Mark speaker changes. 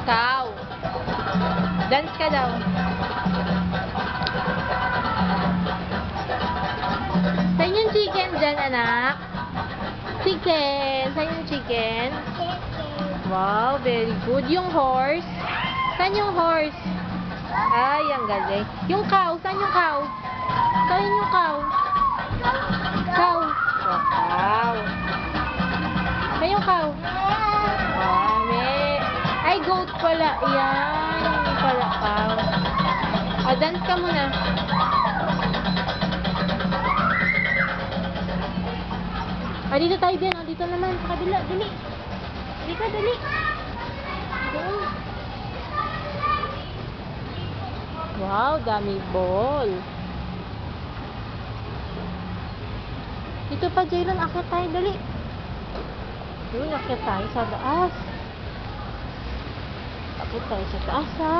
Speaker 1: Cow. Dance ka daw. Saan yung chicken dyan, anak? Chicken. Saan yung chicken? Wow, very good. Yung horse? Saan yung horse? Ay, ang galing. Yung cow. Saan yung cow? Saan yung cow? Cow. Cow. Saan yung cow? Ay, goat pala. Yan. Hindi pala cow. Dance ka muna. Dito tayo din. Dito naman. Sa kabila. Dali. Dito, dali. Doon. Wow, dami ball. Dito pa, Jaylon. Akit tayo. Dali. Doon, akit tayo sa taas. Akit tayo sa taas, ha?